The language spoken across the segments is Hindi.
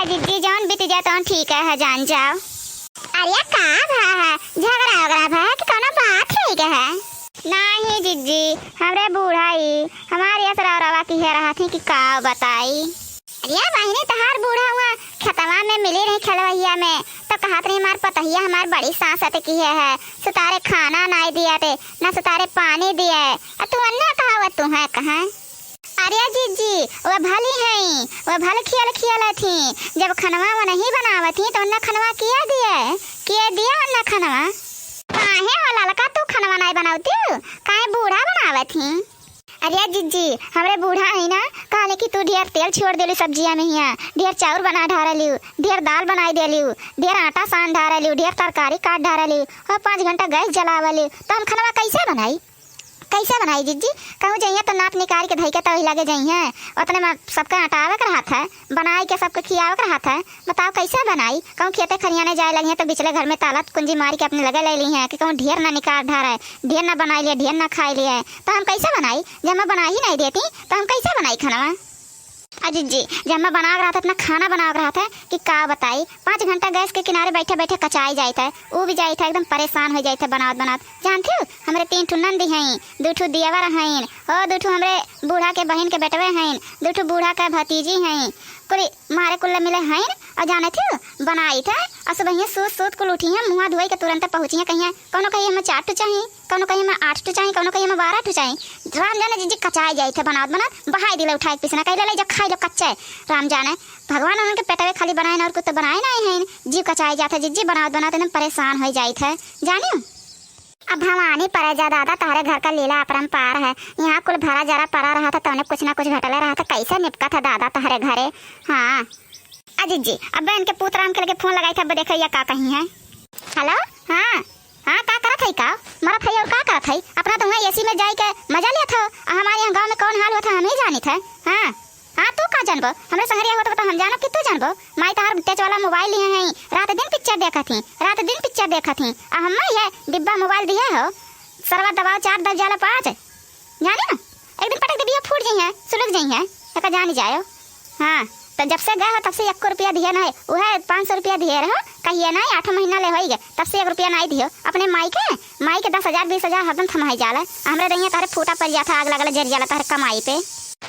जिद्दी जौन बीत जाए तौन ठीक है जान जाओ। अरे का है झगड़ा वगड़ा भा कि कोनो बात है क्या है? नहीं जिज्जी हमरे बूढ़ा ही हमारे असरा की है रहा थी कि का बताई। अरे बहनी तहार बूढ़ा हुआ खतवा में मिली रही खलवैया में तो कहत रही हमार पतहिया हमार बड़ी सांसत की है सुतारे खाना नहीं दिया थे ना सुतारे पानी दिया है तू अन्ना कहावत तू है कहाँ? अरे जिज्जी वह भली है वह भल खियल खियल थी जब खनवा वो नहीं बनावत थी तो अन्ना खनवा किया दिया अन्ना खनवा काहे हो ललका तू खनवा नहीं बनावती काहे बूढ़ा बनावत थी? अरे जिज्जी हमरे बूढ़ा है ना कहले कि तू ढेर तेल छोड़ देली सब्जिया में हिया ढेर चाउर बना ढारली ढेर दाल बनाई देली ढेर आटा सान ढारली ढेर तरकारी काट ढारली और 5 घंटा गैस जलावली तो हम खनवा कैसे बनाई जिज्जी? कहूँ जाइए तो नाक निकाल के धई के तभी लगे जाइए उतने में सबका हटावे कर हाथ है बनाई के सबको खियावे कर हाथ है बताओ कैसे बनाई? कहूँ खेते खरियाने जाए लगी है तो बिचले घर में ताला कुंजी मार के अपने लगे ले ली है कि कहूँ ढेर ना निकाल ढारा है ढेर ना बनाई लिया ढेर ना खाई लिया तो हम कैसे बनाई? जब मैं बना ही नहीं देती तो हम कैसे बनाई खाना? जिज्जी जब मैं बना रहा था इतना खाना बना रहा था कि का बताई 5 घंटा गैस के किनारे बैठे बैठे कचाई जाता है वो भी जाता है एकदम परेशान हो जाता है बनावत जानते हो हमारे 3 ठू नंदी हैं 2 ठू दियावर हैं और 2 ठू हमारे बूढ़ा के बहन के बेटवे हैं 2 ठू बूढ़ा का भतीजी हैं कुल मारे कुल मिले हैं और जाने थे बनाई था और सुबह सूत कुल उठी है मुँह धोई के तुरंत पहुँची है कहीं कोनो कहीं हमें 4 ठू चाहिए कोनो कहीं हमें 8 ठू चाहिए कोनो कहीं हमें 12 ठू चाहिए राम जाने जिज्जी कचाई जाए थे बनावत बहाई दिले उठाए पिसना कह ले जब खाई लो कच्चे राम जाने भगवान उनके पेटवे खाली बनाए और कुछ तो बनाए नहीं है जीव कचाई जाते जिज्जी बनावत एकदम परेशान हो जाए थे जानियो। अब भवानी परे जा दादा तारे घर का लीला अपरंपार है यहाँ कुल भरा जरा पड़ा रहा था तो कुछ ना कुछ घटले रहा था कैसे निपका था दादा तारे घरे। हाँ अजीत जी अब इनके पुत्राम के लगे फोन लगाई था देखो या का कहीं है। हेलो हाँ हाँ का करत है का मरत है और का करत है अपना तो वहाँ एसी में जाए के मजा लिया था हमारे यहाँ गाँव में कौन हाल हुआ था हम ही जानी थे। हाँ हाँ तू का जानबो हमरे संगरिया होता तो हम जानो कि तू जानबो माई तार तेज वाला मोबाइल लिए हैं रात दिन पिक्चर देखा थी हम ये डिब्बा मोबाइल दिया हो सरवा दबाव 4 10 जाला 5 जाने ना एक दिन पटक डिब्बा फूट जाई है सुलग जाई है का जानी जायो। हाँ तो जब से गए हो तब से 1 रुपया दिया ना वह 500 रुपया दिए रहो कहिए ना 8 महीना ले हो गए तब से 1 रुपया नहीं दियो अपने माई के 10,000 20,000 हरदम थमाई जाला हमरे दैया तारे फूटा पड़ जाता आग लगल जर जाला तारे कमाई पे।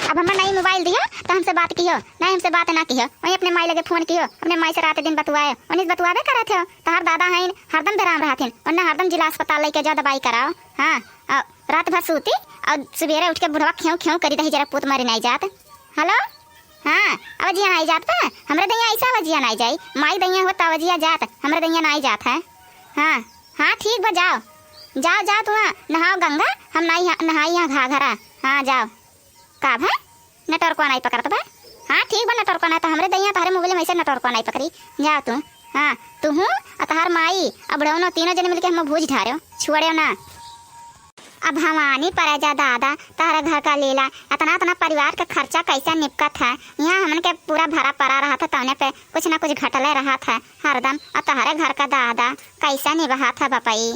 अब हमें नई मोबाइल दिया तो हमसे बात की हो नहीं हमसे बात ना की हो वही अपने माई लगे फोन कियो अपने माई से रात दिन बतवाए उन्हें बतवावे करे थे तो हर दादा हैं हरदम बेराम रहा थे उन्हें हरदम जिला अस्पताल लेके जाओ दवाई कराओ। हाँ रात भर सूती और सवेरे उठ के बुढ़वा क्यों करी रही जरा पुत मरी नहीं जात। हेलो हाँ अवजिया नहीं जात है हमरे दैया ऐसा अवजिया नहीं जाई माई दैया हो तो अवजिया जात हमरे दैया नहीं जात है। हाँ हाँ ठीक बा जाओ तुम नहाओ गंगा हम नहाई यहाँ घाघरा। हाँ जाओ का भाई नेटवर्क नहीं पकड़त भाई। हाँ ठीक बा नेटवर्क नहीं तो हमरे दैया तारे मोबाइल में ऐसे नेटवर्क नहीं पकड़ी जाओ तू। हाँ तू हूँ तार माई अब रहो तीनों जने मिलके हम भूज ढारे छुड़े ना। अब भवानी परे जा दादा तारा घर का लीला इतना परिवार का खर्चा कैसा निपका था यहाँ हमन के पूरा भरा पड़ा रहा था तौने पे कुछ ना कुछ घटले रहा था हरदम और तारे घर का दादा कैसा निभा था बपाई।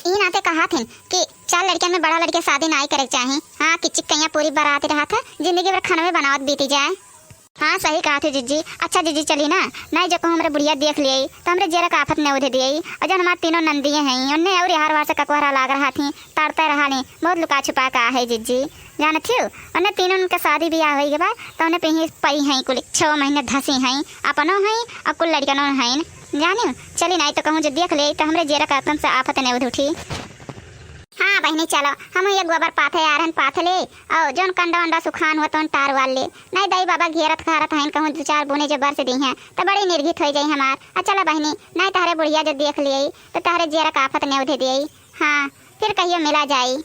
इन आते कहा थे कि 4 लड़कियों में बड़ा लड़के शादी नहीं करे चाहिए। हाँ किचिक कहीं पूरी बारात रहा था जिंदगी भर खाने में बनावत बीती जाए। हाँ सही कहा थे जिज्जी। अच्छा जिज्जी चली ना नहीं जो हमारे बुढ़िया देख लिए तो हमारे जेरा का आफत ने उधे दिए और जब हमारे 3 नंदिये हैं उन्हें और हर बार से ककहरा लाग रहा थी तारते रहा नहीं बहुत लुका छुपा का है जिज्जी जाने थी उन्हें 3 उनका शादी ब्याह हो गया तो उन्हें पे पई हैं कुल 6 महीने धसी हैं अपनों हैं और कुल लड़कियों हैं जानी चली नहीं तो कहूँ जो देख ले तो हमारे जेरा का से आफत ने उध उठी। हाँ बहनी चलो हम ये गोबर पाथे आरन पाथले और जोन कंडा वंडा सुखान हो तो टार वाल ले नहीं दाई बाबा घेरत खारत हैं कहूँ 2-4 बुने जो बरस दी हैं तो बड़ी निर्घित हो जाई हमार। चलो बहनी नहीं तारे बुढ़िया जो देख लिए तो तारे जेरा का आफत ने उधे दिए। हाँ फिर कहियो मिला जाई।